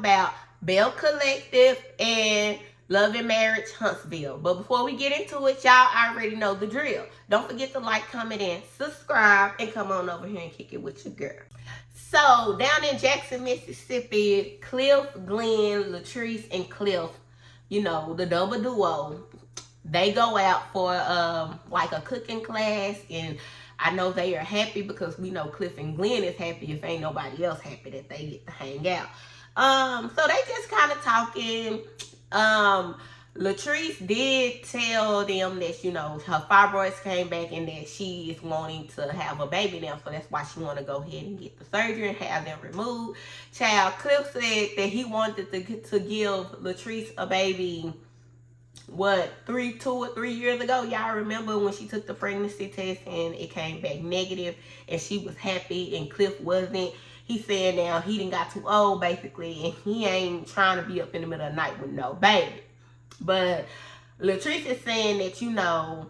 about Belle Collective and Love Marriage Huntsville. But before we get into it, y'all already know the drill. Don't forget to like, comment, and subscribe, and come on over here and kick it with your girl. So, down in Jackson, Mississippi, Cliff, Glenn, Latrice, and Cliff, you know, the double duo, they go out for like a cooking class, and I know they are happy because we know Cliff and Glenn is happy if ain't nobody else happy that they get to hang out. So they just kind of talking. Latrice did tell them that, you know, her fibroids came back and that she is wanting to have a baby now, so that's why she want to go ahead and get the surgery and have them removed. Child, Cliff said that he wanted to give Latrice a baby, what, 2 or 3 years ago. Y'all remember when she took the pregnancy test and it came back negative and she was happy and Cliff wasn't. He said now he done got too old basically and he ain't trying to be up in the middle of the night with no baby. But Latrice is saying that, you know,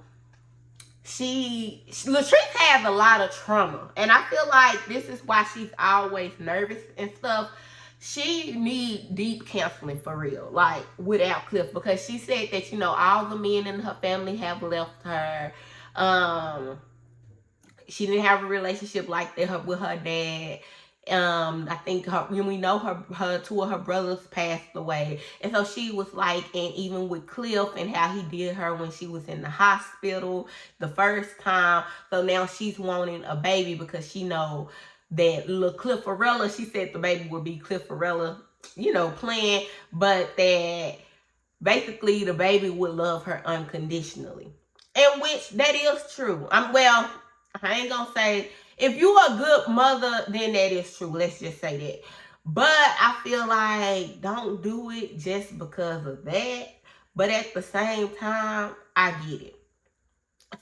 Latrice has a lot of trauma, and I feel like this is why she's always nervous and stuff. She needs deep counseling for real, like without Cliff, because she said that, you know, all the men in her family have left her. She didn't have a relationship like that with her dad. I think we know her 2 of her brothers passed away, and so she was like, and even with Cliff and how he did her when she was in the hospital the first time, so now she's wanting a baby because she know that little Cliffarella, she said the baby would be Cliffarella, you know, playing, but that basically the baby would love her unconditionally, and which that is true. Well, I ain't gonna say. If you're a good mother, then that is true. Let's just say that. But I feel like don't do it just because of that. But at the same time, I get it.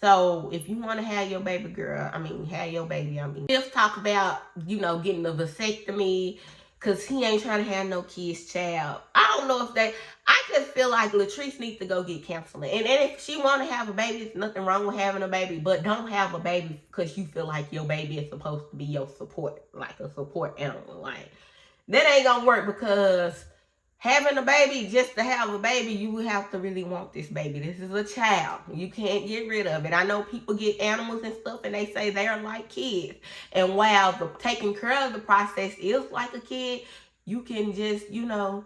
So if you want to have your baby girl, have your baby, Cliff talk about, you know, getting a vasectomy because he ain't trying to have no kids, child. I don't know if I just feel like Latrice needs to go get counseling. And if she want to have a baby, there's nothing wrong with having a baby. But don't have a baby because you feel like your baby is supposed to be your support, like a support animal. Like, that ain't going to work, because having a baby just to have a baby, you would have to really want this baby. This is a child. You can't get rid of it. I know people get animals and stuff and they say they're like kids. And while the taking care of the process is like a kid, you can just, you know,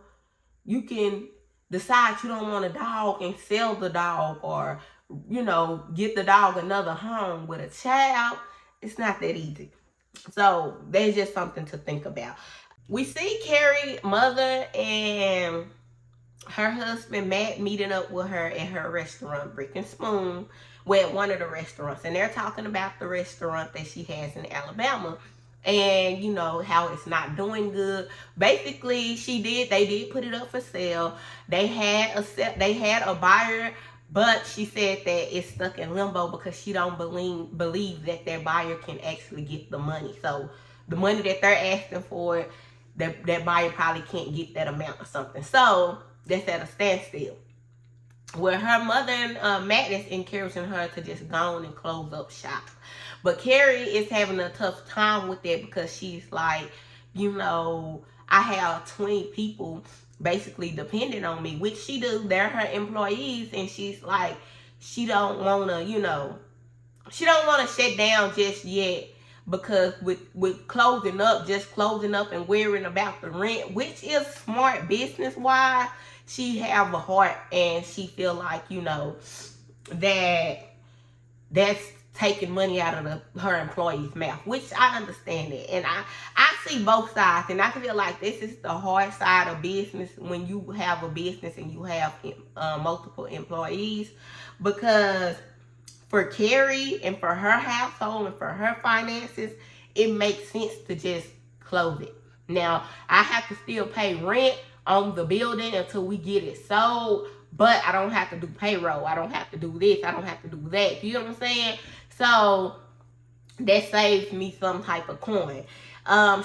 you can decide you don't want a dog and sell the dog, or, you know, get the dog another home. With a child, it's not that easy. So there's just something to think about. We see Carrie, mother, and her husband, Matt, meeting up with her at her restaurant, Brick and Spoon, at one of the restaurants. And they're talking about the restaurant that she has in Alabama. And, you know, how it's not doing good. Basically, they did put it up for sale. They had a buyer, but she said that it's stuck in limbo because she don't believe that their buyer can actually get the money. So the money that they're asking for, that buyer probably can't get that amount or something. So that's at a standstill. Where her mother and Matt is encouraging her to just go on and close up shop. But Carrie is having a tough time with that because she's like, you know, I have 20 people basically depending on me, which she do. They're her employees, and she's like, she don't want to, you know, she don't want to shut down just yet. Because with closing up and worrying about the rent, which is smart business-wise, she have a heart and she feel like, you know, that's taking money out of her employee's mouth, which I understand it. And I see both sides, and I feel like this is the hard side of business when you have a business and you have multiple employees, because for Carrie and for her household and for her finances, it makes sense to just close it. Now, I have to still pay rent on the building until we get it sold, but I don't have to do payroll. I don't have to do this. I don't have to do that. You know what I'm saying? So that saves me some type of coin.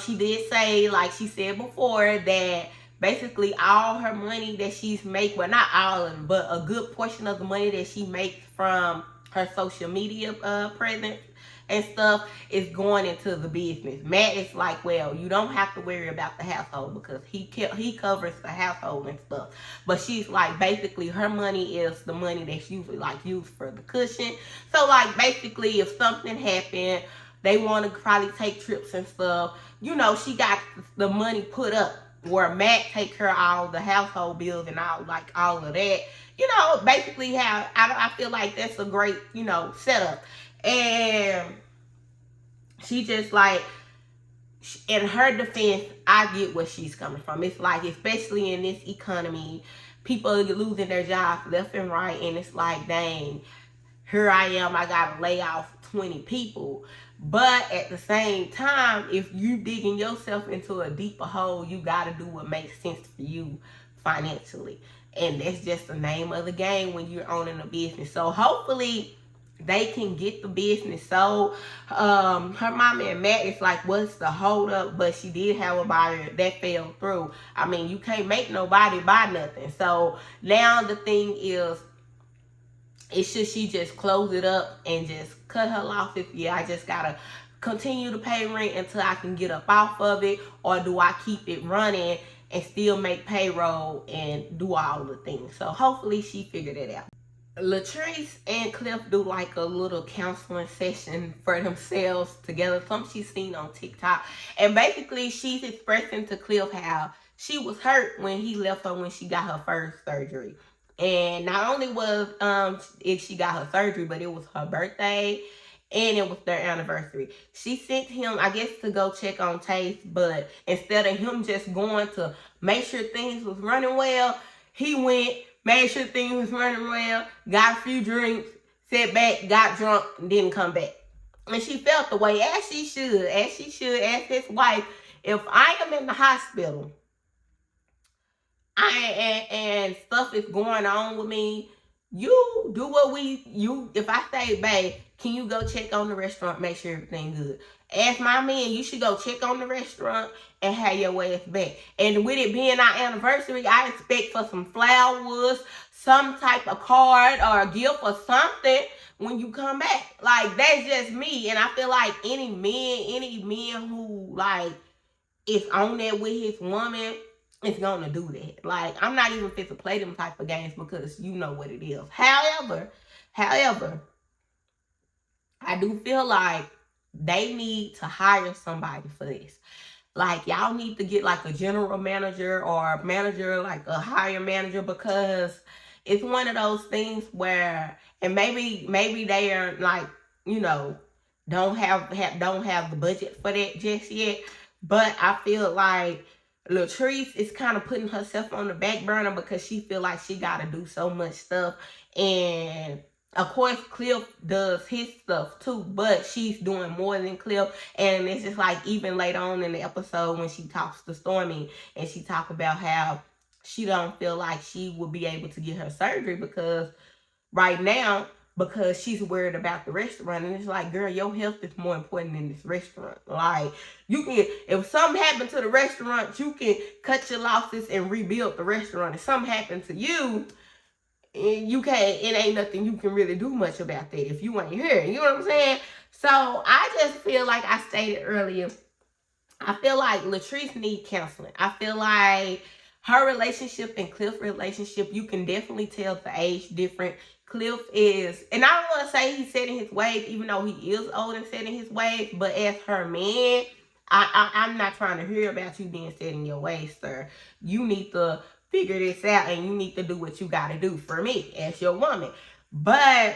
She did say, like she said before, that basically all her money that she's making, well, not all of it, but a good portion of the money that she makes from her social media presence and stuff is going into the business. Matt is like, well, you don't have to worry about the household because he covers the household and stuff. But she's like, basically, her money is the money that's usually like used for the cushion. So like, basically, if something happened, they want to probably take trips and stuff. You know, she got the money put up where Matt take care of all the household bills and all of that. You know, basically how I feel like that's a great, you know, setup. And she just like, in her defense, I get where she's coming from. It's like, especially in this economy, people are losing their jobs left and right. And it's like, dang, here I am, I got to lay off 20 people. But at the same time, if you digging yourself into a deeper hole, you got to do what makes sense for you financially. And that's just the name of the game when you're owning a business. So hopefully they can get the business sold. Her mama and Matt is like, what's the hold up? But she did have a buyer that fell through. I mean, you can't make nobody buy nothing. So now the thing is should she just close it up and just cut her losses? Yeah, I just gotta continue to pay rent until I can get up off of it, or do I keep it running and still make payroll and do all the things? So hopefully she figured it out. Latrice and Cliff do like a little counseling session for themselves together, something she's seen on TikTok. And basically she's expressing to Cliff how she was hurt when he left her when she got her first surgery. And not only was if she got her surgery, but it was her birthday and it was their anniversary. She sent him, I guess, to go check on Taste, but instead of him just going to make sure things was running well, he went, made sure things was running well, got a few drinks, sat back, got drunk, and didn't come back. And she felt the way as she should, as his wife. If I am in the hospital, and stuff is going on with me, you do what if I say, babe, can you go check on the restaurant, make sure everything good? As my man, you should go check on the restaurant and have your ass back. And with it being our anniversary, I expect for some flowers, some type of card or a gift or something when you come back. Like, that's just me. And I feel like any man who like is on there with his woman, it's gonna do that. Like, I'm not even fit to play them type of games because you know what it is. However, I do feel like they need to hire somebody for this. Like, y'all need to get like a general manager or a manager, like a hire manager, because it's one of those things where, and maybe they are like, you know, don't have the budget for that just yet. But I feel like Latrice is kind of putting herself on the back burner because she feel like she got to do so much stuff. And of course, Cliff does his stuff too, but she's doing more than Cliff. And it's just like, even later on in the episode when she talks to Stormi and she talk about how she don't feel like she will be able to get her surgery because right now, because she's worried about the restaurant. And it's like, girl, your health is more important than this restaurant. Like, you can, if something happened to the restaurant, you can cut your losses and rebuild the restaurant. If something happened to you, and you can't, it ain't nothing you can really do much about that if you ain't here. You know what I'm saying? So I just feel like I stated earlier, I feel like Latrice needs counseling. I feel like her relationship and Cliff's relationship, you can definitely tell the age different. Cliff is, and I don't want to say he's set in his ways, even though he is old and set in his ways, but as her man, I'm not trying to hear about you being set in your ways, sir. You need to figure this out and you need to do what you got to do for me as your woman. But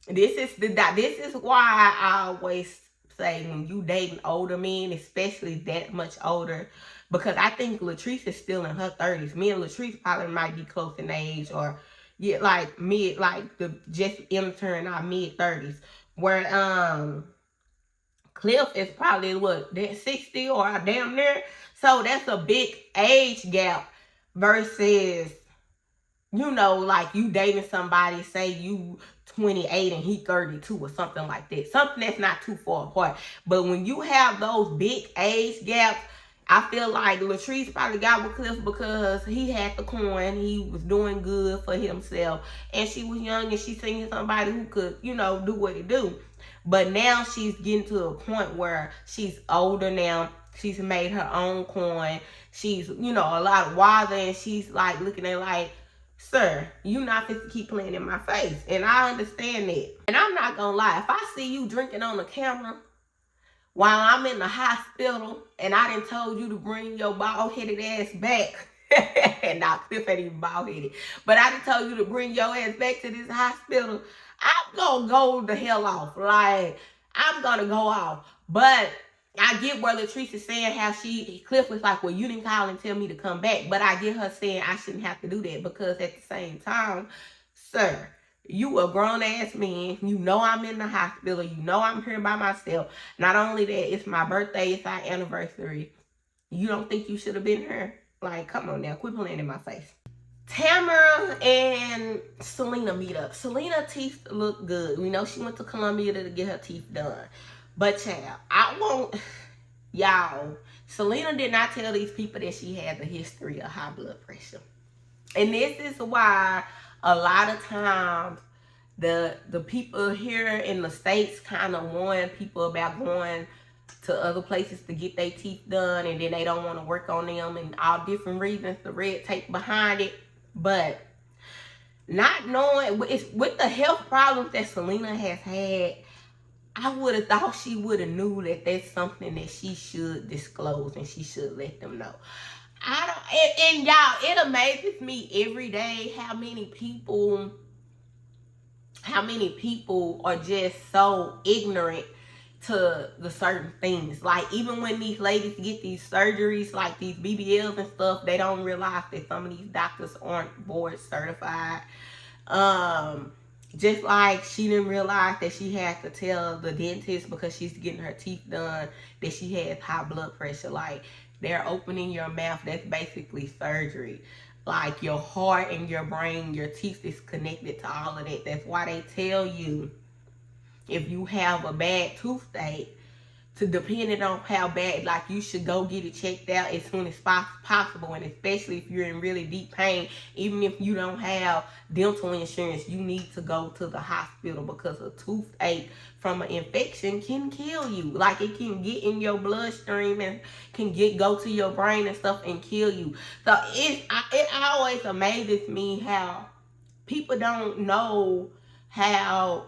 this is why I always say when you dating older men, especially that much older, because I think Latrice is still in her 30s. Me and Latrice probably might be close in age, or yeah, like mid, like the just entering our mid 30s. Where Cliff is probably what, that 60 or damn near. So that's a big age gap versus, you know, like you dating somebody, say you 28 and he 32 or something like that. Something that's not too far apart. But when you have those big age gaps, I feel like Latrice probably got with Cliff because he had the coin. He was doing good for himself. And she was young and she seen somebody who could, you know, do what he do. But now she's getting to a point where she's older now. She's made her own coin. She's, you know, a lot wiser. And she's like looking at like, sir, you not fit to keep playing in my face. And I understand that. And I'm not going to lie. If I see you drinking on the camera while I'm in the hospital and I done told you to bring your bald-headed ass back. And now Cliff ain't even bald-headed. But I done told you to bring your ass back to this hospital. I'm going to go the hell off. Like, I'm going to go off. But I get where Latrice is saying how Cliff was like, well, you didn't call and tell me to come back. But I get her saying I shouldn't have to do that because at the same time, sir, you a grown-ass man. You know I'm in the hospital. You know I'm here by myself. Not only that, it's my birthday. It's our anniversary. You don't think you should have been here? Like, come on now. Quit playing in my face. Tamara and Selena meet up. Selena teeth look good. We know she went to Columbia to get her teeth done. But, child, I won't... Y'all, Selena did not tell these people that she has a history of high blood pressure. And this is why a lot of times the people here in the States kind of warn people about going to other places to get their teeth done, and then they don't want to work on them and all different reasons, the red tape behind it. But not knowing, with the health problems that Selena has had, I would have thought she would have knew that that's something that she should disclose and she should let them know. And y'all, it amazes me every day how many people are just so ignorant to the certain things. Like, even when these ladies get these surgeries, like these BBLs and stuff, they don't realize that some of these doctors aren't board certified. Just like she didn't realize that she had to tell the dentist because she's getting her teeth done that she has high blood pressure. Like, they're opening your mouth. That's basically surgery. Like, your heart and your brain, your teeth is connected to all of that. That's why they tell you if you have a bad toothache, to depending on how bad, like, you should go get it checked out as soon as possible. And especially if you're in really deep pain, even if you don't have dental insurance, you need to go to the hospital because a toothache from an infection can kill you. Like, it can get in your bloodstream and can go to your brain and stuff and kill you. So it always amazes me how people don't know how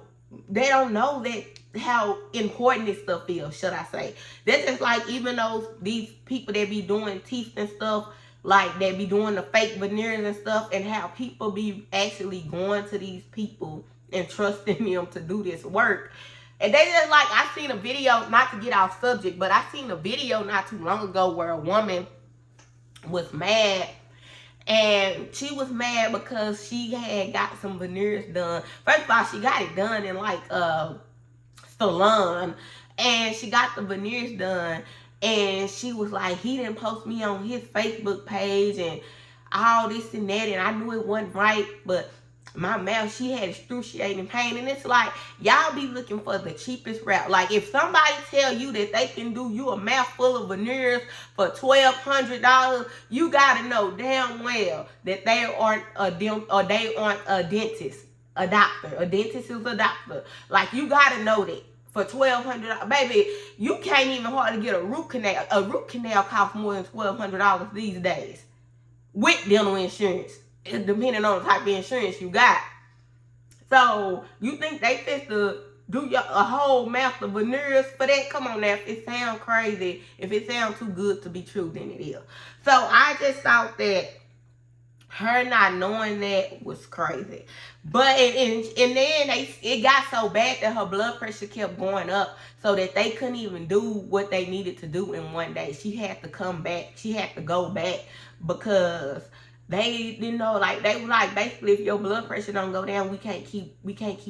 important this stuff is, should I say. That's just like even these people that be doing teeth and stuff, like they be doing the fake veneers and stuff, and how people be actually going to these people and trusting them to do this work. And they just like, I seen a video, not to get off subject, but I seen a video not too long ago where a woman was mad. And she was mad because she had got some veneers done. First of all, she got it done in like salon, and she got the veneers done, and she was like, he didn't post me on his Facebook page and all this and that, and I knew it wasn't right, but my mouth, she had excruciating pain. And it's like, y'all be looking for the cheapest route. Like, if somebody tell you that they can do you a mouth full of veneers for $1,200, you gotta know damn well that they aren't a dentist, a doctor. A dentist is a doctor. Like, you gotta know that. For $1,200, baby, you can't even hardly get a root canal. A root canal costs more than $1,200 these days with dental insurance, depending on the type of insurance you got. So, you think they fit to do a whole mouth of veneers for that? Come on now, if it sounds crazy, if it sounds too good to be true, then it is. So, I just thought that her not knowing that was crazy. But, and then it got so bad that her blood pressure kept going up so that they couldn't even do what they needed to do in one day. She had to come back. She had to go back because they didn't know, like, they were like, basically, if your blood pressure don't go down, we can't keep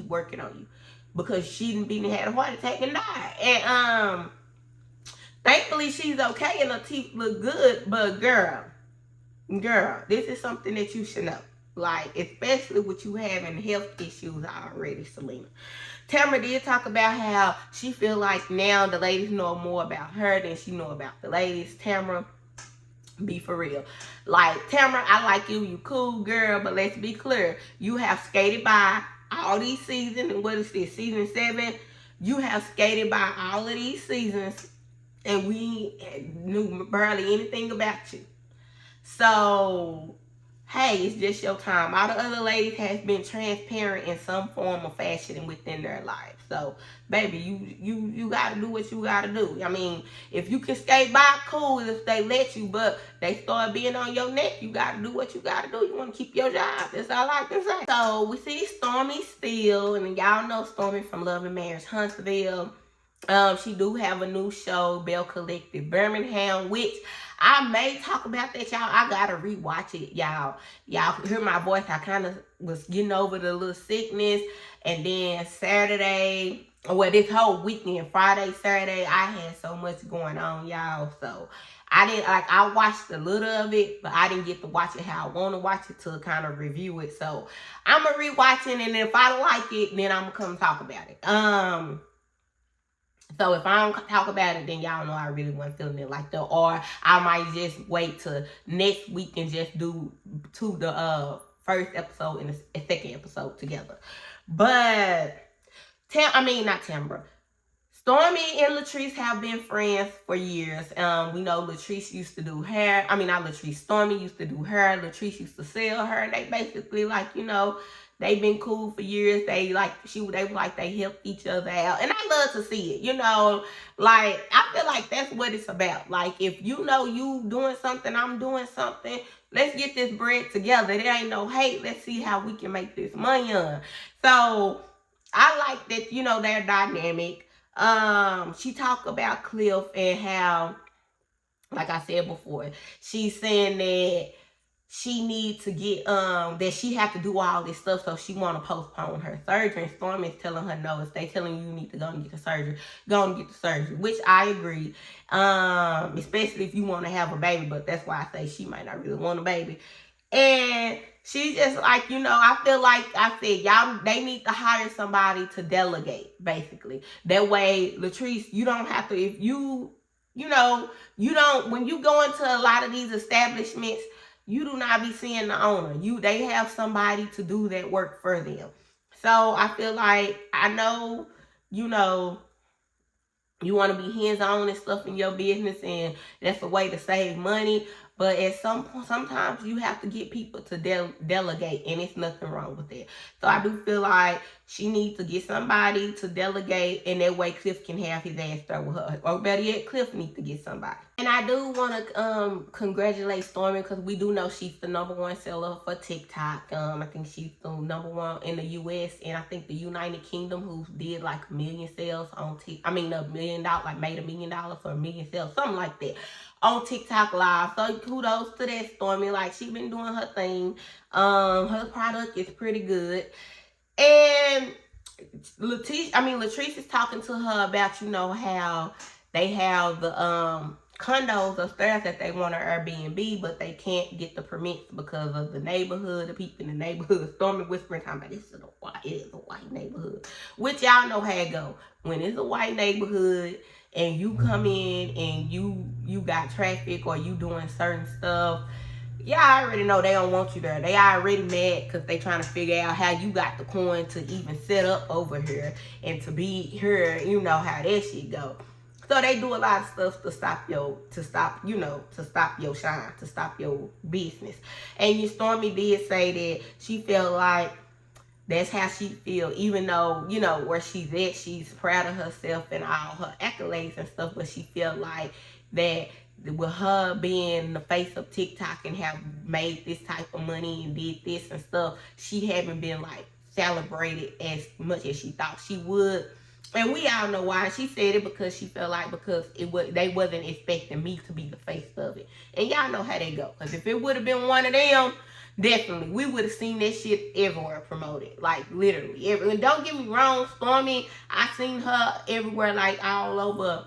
working on you. Because she had a heart attack and died. And thankfully she's okay and her teeth look good, but girl, this is something that you should know. Like, especially with you having health issues already, Selena. Tamara did talk about how she feel like now the ladies know more about her than she know about the ladies. Tamara, Be for real. Like, Tamara, I like you. You cool, girl. But let's be clear. You have skated by all these seasons. And what is this? Season 7. You have skated by all of these seasons. And we knew barely anything about you. So, hey, it's just your time. All the other ladies has been transparent in some form or fashion within their life. So, baby, you gotta do what you gotta do. I mean, if you can skate by, cool, if they let you, but they start being on your neck, you gotta do what you gotta do. You wanna keep your job. That's all I can say. So, we see Stormi still, and y'all know Stormi from Love Marriage Huntsville. She do have a new show, Belle Collective Birmingham, which I may talk about that, y'all. I gotta rewatch it, y'all. Y'all hear my voice. I kind of was getting over the little sickness. And then Saturday, well, this whole weekend, Friday, Saturday, I had so much going on, y'all. So I didn't, like, I watched a little of it, but I didn't get to watch it how I want to watch it to kind of review it. So I'm going to rewatch it, and if I like it, then I'm going to come talk about it. So if I don't talk about it, then y'all know I really wasn't feeling it like that. Or I might just wait till next week and just do the first episode and the second episode together. But, not Tamara. Stormi and Latrice have been friends for years. We know Latrice used to do hair. Not Latrice. Stormi used to do hair. Latrice used to sell her. They basically, they've been cool for years. They help each other out. And I love to see it. I feel like that's what it's about. Like, if you know you doing something, I'm doing something, let's get this bread together. There ain't no hate. Let's see how we can make this money on. So I like that, they're dynamic. She talked about Cliff and how, like I said before, she's saying that she needs to get, that she have to do all this stuff, so she want to postpone her surgery. And Stormi is telling her no. If they telling you need to go and get the surgery, go and get the surgery, which I agree. Especially if you want to have a baby, but that's why I say she might not really want a baby. And she's just like, I feel like I said, they need to hire somebody to delegate, basically. That way, Latrice, you don't have to, if you don't, when you go into a lot of these establishments, you do not be seeing the owner. They have somebody to do that work for them. So I feel like, I know, you want to be hands-on and stuff in your business, and that's a way to save money. But sometimes you have to get people to delegate, and it's nothing wrong with that. So I do feel like she needs to get somebody to delegate, and that way Cliff can have his ass there with her. Or better yet, Cliff needs to get somebody. And I do want to congratulate Stormi, because we do know she's the #1 seller for TikTok. I think she's the #1 in the U.S. and I think the United Kingdom, who did like 1 million sales on TikTok. $1 million, like made $1 million for 1 million sales, something like that, on TikTok Live. So kudos to that, Stormi. Like, she been doing her thing. Her product is pretty good. And Latrice is talking to her about, how they have the condos upstairs that they want to Airbnb, but they can't get the permits because of the neighborhood, the people in the neighborhood. Stormi whispering, talking about it is a white neighborhood, which y'all know how it go. When it's a white neighborhood and you come in and you got traffic or you doing certain stuff, y'all already know they don't want you there. They already mad because they trying to figure out how you got the coin to even set up over here and to be here. You know how that shit go. So they do a lot of stuff to stop your shine, to stop your business. And Stormi did say that she felt like that's how she feel, even though, where she's at, she's proud of herself and all her accolades and stuff, but she feel like that with her being the face of TikTok and have made this type of money and did this and stuff, she haven't been like celebrated as much as she thought she would. And we all know why. She said it because she felt like they wasn't expecting me to be the face of it. And y'all know how they go. Because if it would have been one of them, definitely, we would have seen that shit everywhere promoted. Like, literally. And don't get me wrong, Stormi, I seen her everywhere, like all over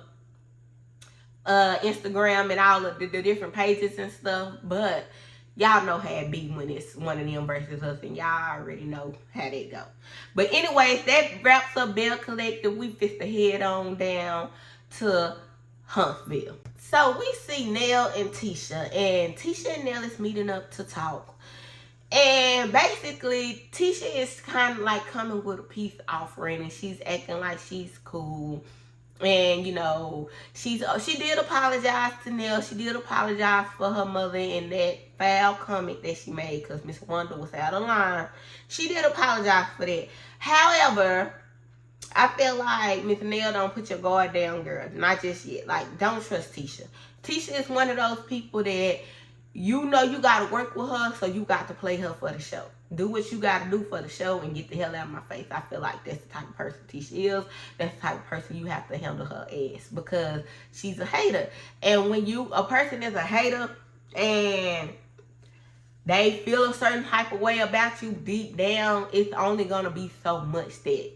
Instagram and all of the different pages and stuff. But y'all know how it be when it's one of them versus us, and y'all already know how they go. But anyways, that wraps up Belle Collective. We fit to head on down to Huntsville. So we see Nell and Tisha and Nell is meeting up to talk. And basically, Tisha is kind of like coming with a peace offering, and she's acting like she's cool. And you know, she did apologize to Nell. She did apologize for her mother and that foul comment that she made because Miss Wanda was out of line. She did apologize for that. However, I feel like Miss Nell, don't put your guard down, girl. Not just yet. Like, don't trust Tisha. Tisha is one of those people that you know you got to work with her, so you got to play her for the show. Do what you got to do for the show and get the hell out of my face. I feel like that's the type of person Tisha is. That's the type of person you have to handle her ass because she's a hater. And when a person is a hater and they feel a certain type of way about you deep down, it's only going to be so much that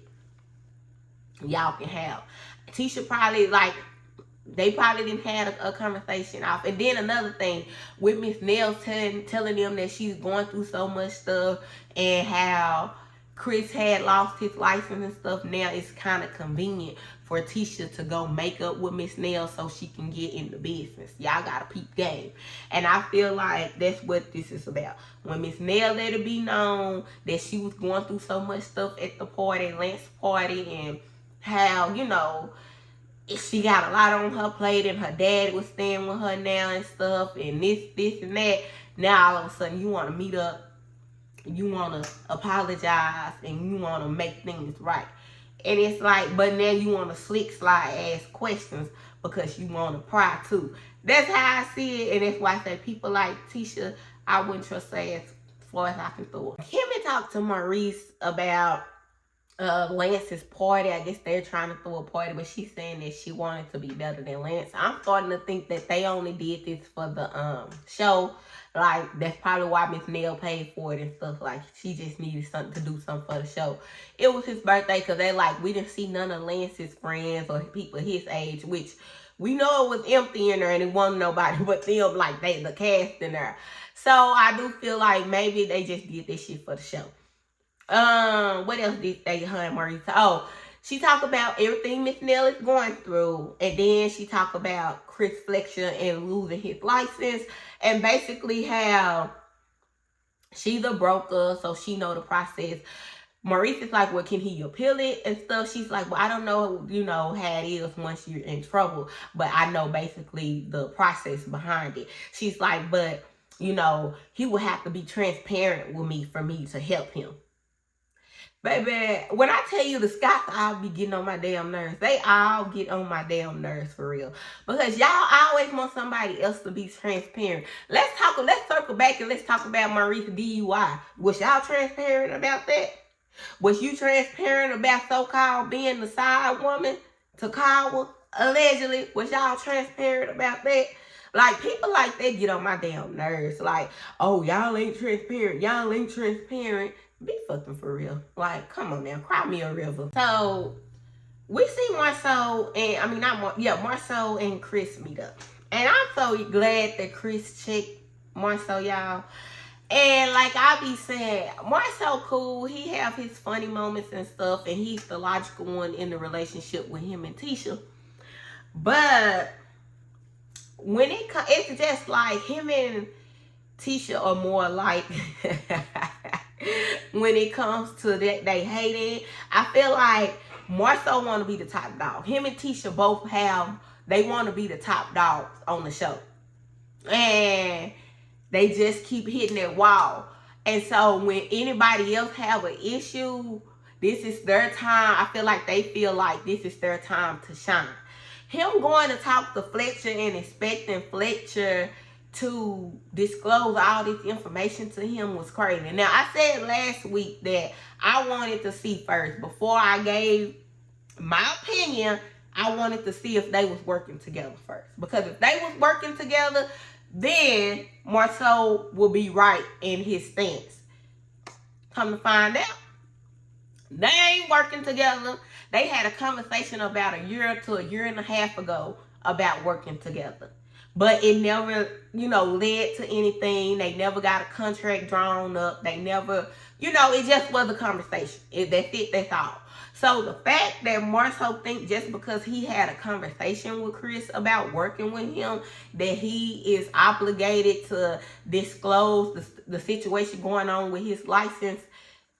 y'all can have. Tisha probably they probably didn't have a conversation off. And then another thing, with Miss Nell telling them that she's going through so much stuff and how Chris had lost his license and stuff, now it's kind of convenient for Tisha to go make up with Miss Nell so she can get in the business. Y'all got to peep game. And I feel like that's what this is about. When Miss Nell let it be known that she was going through so much stuff at the party, Lance's party, and how, you know, she got a lot on her plate and her dad was staying with her now and stuff and this and that. Now all of a sudden you want to meet up, you want to apologize, and you want to make things right. And it's like, but now you want to slick slide ask questions because you want to pry too. That's how I see it, and that's why I say people like Tisha, I wouldn't trust her as far as I can throw her. Him and talk to Maurice about Lance's party. I guess they're trying to throw a party, but she's saying that she wanted to be better than Lance. I'm starting to think that they only did this for the show. Like, that's probably why Miss Nell paid for it and stuff. Like, she just needed something to do something for the show. It was his birthday because they we didn't see none of Lance's friends or people his age, which we know it was empty in there and it wasn't nobody but them, like the cast in there. So I do feel like maybe they just did this shit for the show. What else did her and Maurice? Oh, she talked about everything Miss Nell is going through, and then she talked about Chris Fletcher and losing his license, and basically how she's a broker, so she know the process. Maurice is like, well, can he appeal it and stuff? She's like, well, I don't know, you know, how it is once you're in trouble, but I know basically the process behind it. She's like, but, you know, he would have to be transparent with me for me to help him. Baby, when I tell you the Scots all be getting on my damn nerves, they all get on my damn nerves for real. Because y'all always want somebody else to be transparent. Let's circle back and let's talk about Maurice DUI. Was y'all transparent about that? Was you transparent about so-called being the side woman to Kyle, allegedly? Was y'all transparent about that? Like, people like that get on my damn nerves. Like, oh, y'all ain't transparent. Y'all ain't transparent. Be fucking for real. Like, come on now. Cry me a river. So, we see Marsau and, Marsau and Chris meet up. And I'm so glad that Chris checked Marsau, y'all. And like I be saying, Marsau cool. He have his funny moments and stuff. And he's the logical one in the relationship with him and Tisha. But when it's just like him and Tisha are more like... when it comes to that they hating, I feel like Marsau want to be the top dog. Him and Tisha both they want to be the top dogs on the show. And they just keep hitting that wall. And so when anybody else have an issue, this is their time. I feel like they feel like this is their time to shine. Him going to talk to Fletcher and expecting Fletcher to disclose all this information to him was crazy. Now, I said last week that I wanted to see first. Before I gave my opinion, I wanted to see if they was working together first. Because if they was working together, then Marsau will be right in his stance. Come to find out, they ain't working together. They had a conversation about a year to a year and a half ago about working together. But it never, led to anything. They never got a contract drawn up. They never, it just was a conversation. That's it, that's all. So the fact that Marsau think just because he had a conversation with Chris about working with him, that he is obligated to disclose the situation going on with his license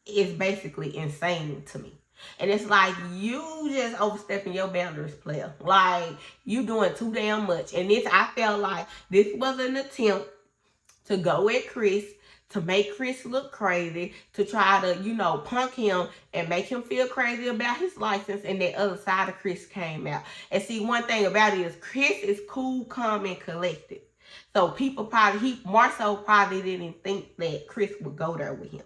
is basically insane to me. And it's like, you just overstepping your boundaries, player. Like, you doing too damn much. And I felt like this was an attempt to go at Chris, to make Chris look crazy, to try to, punk him and make him feel crazy about his license, and the other side of Chris came out. And see, one thing about it is Chris is cool, calm, and collected. So Marsau probably didn't think that Chris would go there with him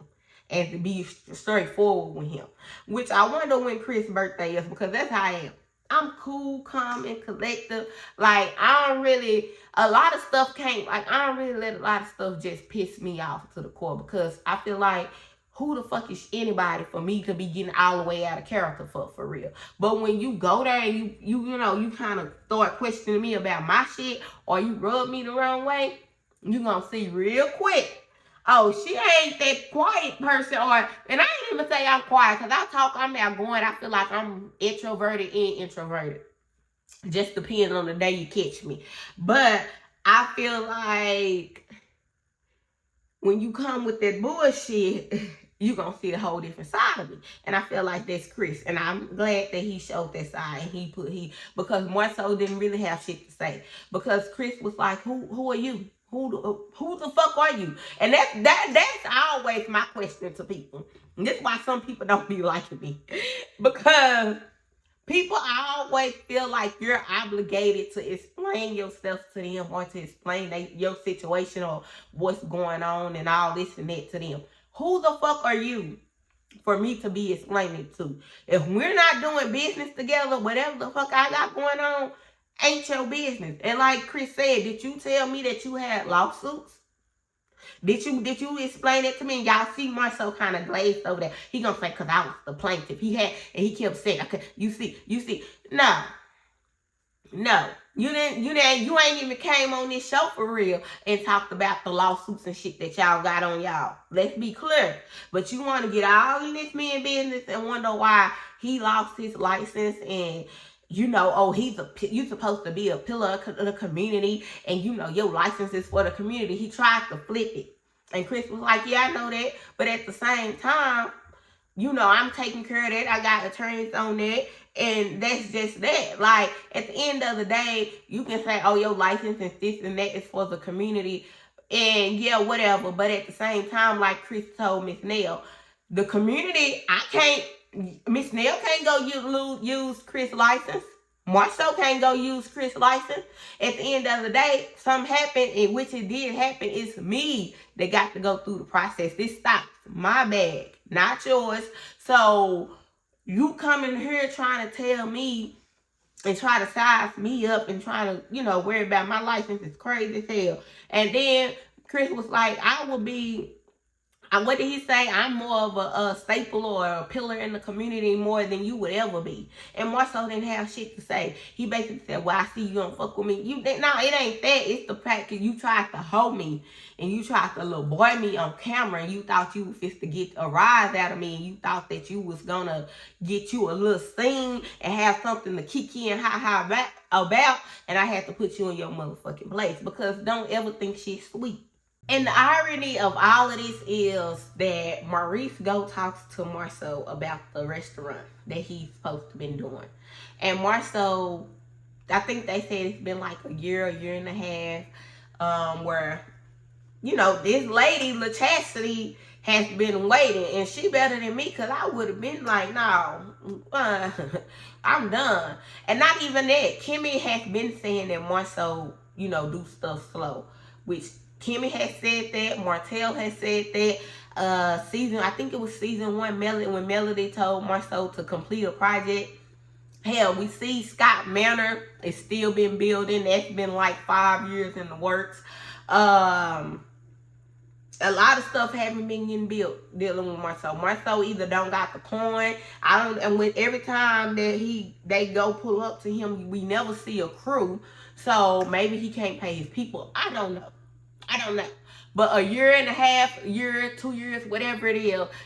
and to be straightforward with him. Which I wonder when Chris' birthday is, because that's how I am. I'm cool, calm, and collective. Like, I don't really let a lot of stuff just piss me off to the core, because I feel like, who the fuck is anybody for me to be getting all the way out of character for real? But when you go there and you kind of start questioning me about my shit, or you rub me the wrong way, you gonna see real quick, oh, she ain't that quiet person. And I ain't even say I'm quiet, because I'm outgoing. I feel like I'm extroverted and introverted. Just depends on the day you catch me. But I feel like when you come with that bullshit, you gonna see a whole different side of me. And I feel like that's Chris. And I'm glad that he showed that side. And because Marsau didn't really have shit to say. Because Chris was like, who are you? Who the fuck are you? And that's always my question to people. And that's why some people don't be liking me. Because people always feel like you're obligated to explain yourself to them, or to explain your situation or what's going on and all this and that to them. Who the fuck are you for me to be explaining to? If we're not doing business together, whatever the fuck I got going on ain't your business. And like Chris said, did you tell me that you had lawsuits? Did you explain it to me? And y'all see Marsau kind of glazed over there. He gonna say, because I was the plaintiff. He kept saying, okay, you see. No. You ain't even came on this show for real and talked about the lawsuits and shit that y'all got on y'all. Let's be clear. But you want to get all in this man business and wonder why he lost his license, and you supposed to be a pillar of the community, and your license is for the community. He tried to flip it. And Chris was like, yeah, I know that. But at the same time, I'm taking care of that. I got attorneys on that. And that's just that. Like, at the end of the day, you can say, oh, your license and this and that is for the community. And yeah, whatever. But at the same time, like Chris told Miss Nell, the community, Miss Nell can't go use Chris' license. Marsau can't go use Chris' license. At the end of the day, something happened, in which it did happen. It's me that got to go through the process. This stops my bag, not yours. So you coming here trying to tell me and try to size me up and trying to, worry about my license is crazy as hell. And then Chris was like, what did he say? I'm more of a staple or a pillar in the community more than you would ever be. And Marsau didn't have shit to say. He basically said, well, I see you don't fuck with me. No, it ain't that. It's the fact that you tried to hold me and you tried to little boy me on camera, and you thought you was just to get a rise out of me, and you thought that you was gonna get you a little scene and have something to kiki and ha about, and I had to put you in your motherfucking place, because don't ever think she's sweet. And the irony of all of this is that Maurice talks to Marsau about the restaurant that he's supposed to been doing. And Marsau, I think they said it's been like a year and a half, where, this lady, Latrice, has been waiting. And she better than me, because I would have been like, no, I'm done. And not even that. Kimmy has been saying that Marsau, do stuff slow, which Kimmy has said that. Martell has said that. I think it was season 1, when Melody told Marsau to complete a project. Hell, we see Scott Manor is still been building. That's been like 5 years in the works. A lot of stuff haven't been getting built dealing with Marsau. Marsau either don't got the coin. And with every time that they go pull up to him, we never see a crew. So maybe he can't pay his people. I don't know. But a year and a half, year, 2 years, whatever it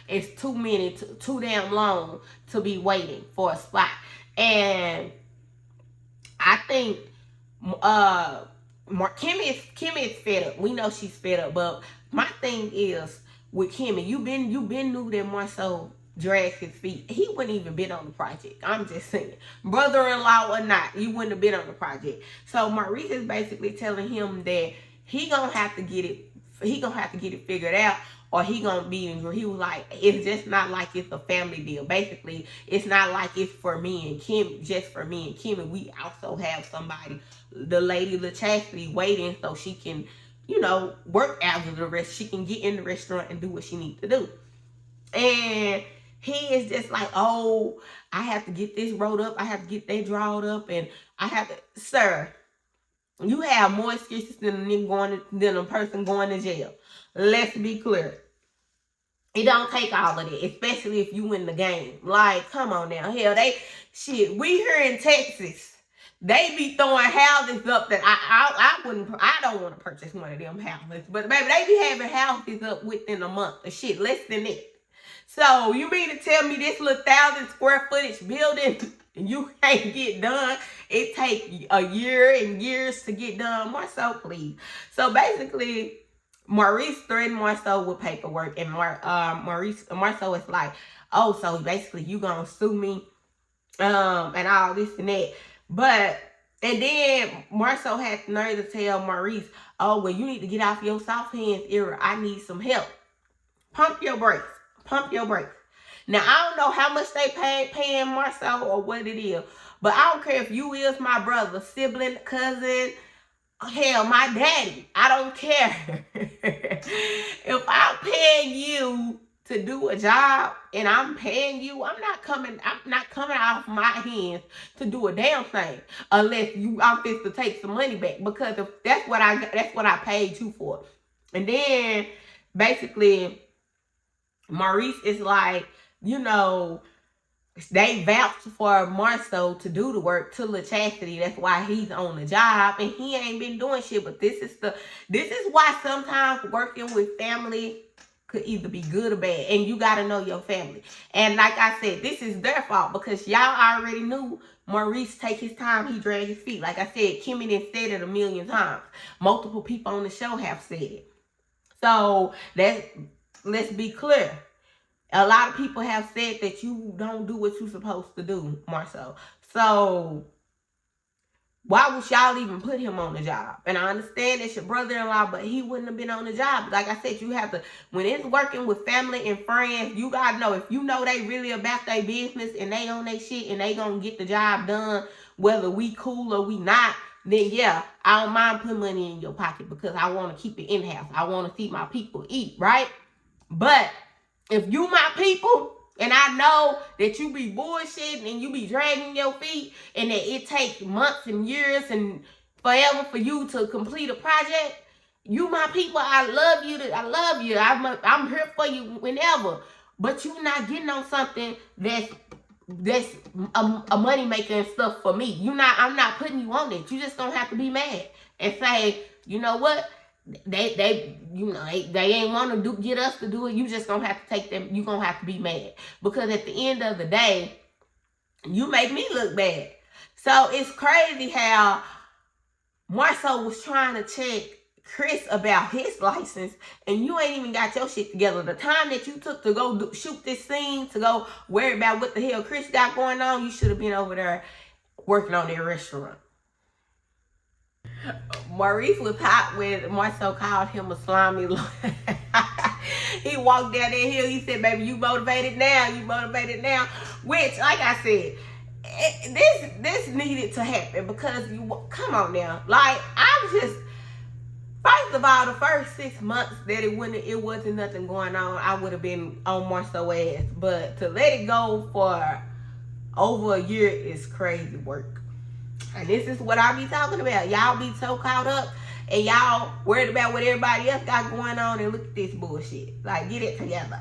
is too many, too damn long to be waiting for a spot. And I think Kimmy is fed up. We know she's fed up. But my thing is with Kimmy, you been knew that Marsau dragged his feet. He wouldn't even been on the project. I'm just saying, brother-in-law or not, you wouldn't have been on the project. So Maurice is basically telling him that he gonna have to get it figured out, or he gonna be in. He was like, it's just not like it's a family deal. Basically, it's not like it's for me and Kim, just for me and Kim. And we also have somebody, the lady Latrice, waiting so she can, you know, work after the rest. She can get in the restaurant and do what she needs to do. And he is just like, oh, I have to get this rolled up. I have to get that drawed up, and I have to, sir. You have more excuses than a person going to jail. Let's be clear. It don't take all of it, especially if you in the game. Like, come on now. Hell, we here in Texas, they be throwing houses up that I don't want to purchase one of them houses. But baby, they be having houses up within a month of shit, less than that. So you mean to tell me this little 1,000 square footage building you can't get done? It take a year and years to get done. Marsau, please. So basically, Maurice threatened Marsau with paperwork, and Marsau is like, oh, so basically you gonna sue me, and all this and that. And then Marsau had the nerve to tell Maurice, oh, well, you need to get off your soft hands era. I need some help. Pump your brakes. Pump your brakes. Now, I don't know how much they paying Marsau or what it is, but I don't care if you is my brother, sibling, cousin, hell, my daddy. I don't care. If I'm paying you to do a job and I'm paying you, I'm not coming off my hands to do a damn thing unless I'm fit to take some money back, because if that's what I paid you for. And then basically Maurice is like, you know, they vouched for Marsau to do the work to Latrice. That's why he's on the job, and he ain't been doing shit. But this is why sometimes working with family could either be good or bad, and you gotta know your family. And like I said, this is their fault, because y'all already knew Maurice take his time, he drag his feet. Like I said, Kimmy done said it a million times. Multiple people on the show have said it. So let's be clear. A lot of people have said that you don't do what you're supposed to do, Marsau. So why would y'all even put him on the job? And I understand it's your brother-in-law, but he wouldn't have been on the job. Like I said, you have to, when it's working with family and friends, you got to know, if you know they really about their business and they on their shit and they going to get the job done, whether we cool or we not, then yeah, I don't mind putting money in your pocket, because I want to keep it in-house. I want to see my people eat, right? But if you my people, and I know that you be bullshitting and you be dragging your feet, and that it takes months and years and forever for you to complete a project, you my people, I love you. I'm here for you whenever. But you not getting on something that's a money maker and stuff for me. I'm not putting you on it. You just gonna have to be mad and say, you know what? They ain't want to get us to do it. You just gonna have to take them. You gonna have to be mad, because at the end of the day, you make me look bad. So it's crazy how Marsau was trying to check Chris about his license, and you ain't even got your shit together. The time that you took to go shoot this scene, to go worry about what the hell Chris got going on, you should have been over there working on their restaurant. Maurice was hot when Marsau called him a slimy lawyer. He walked down that hill. He said, baby, you motivated now. You motivated now. Which, like I said, this needed to happen, because come on now. Like, first of all, the first 6 months that it wasn't nothing going on, I would have been on Marsau ass. But to let it go for over a year is crazy work. And this is what I be talking about. Y'all be so caught up and y'all worried about what everybody else got going on, and look at this bullshit. Like, get it together.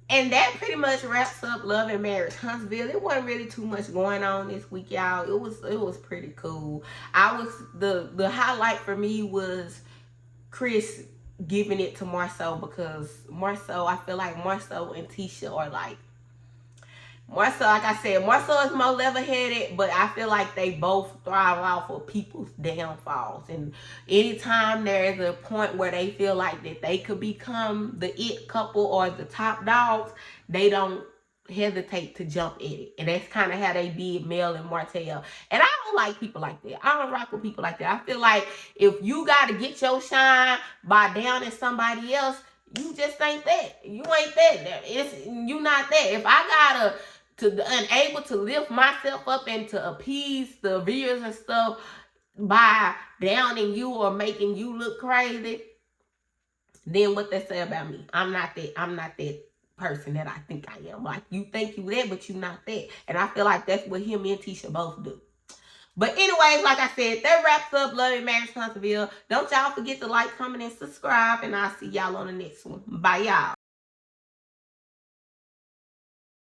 And that pretty much wraps up Love Marriage Huntsville. It wasn't really too much going on this week, y'all. It was pretty cool. The highlight for me was Chris giving it to Marsau, because Marsau, I feel like Marsau and Tisha are like, Marsau, like I said, Marsau is more level-headed, but I feel like they both thrive off of people's downfalls. And anytime there is a point where they feel like that they could become the it couple or the top dogs, they don't hesitate to jump at it. And that's kind of how they did Mel and Martell. And I don't like people like that. I don't rock with people like that. I feel like if you got to get your shine by downing somebody else, you just ain't that. You ain't that. You not that. If I gotta unable to lift myself up and to appease the viewers and stuff by downing you or making you look crazy, then what they say about me? I'm not that person that I think I am. Like, you think you that, but you not that. And I feel like that's what him and Tisha both do. But anyways, like I said, that wraps up Love Marriage Huntsville. Don't y'all forget to like, comment, and subscribe. And I'll see y'all on the next one. Bye, y'all.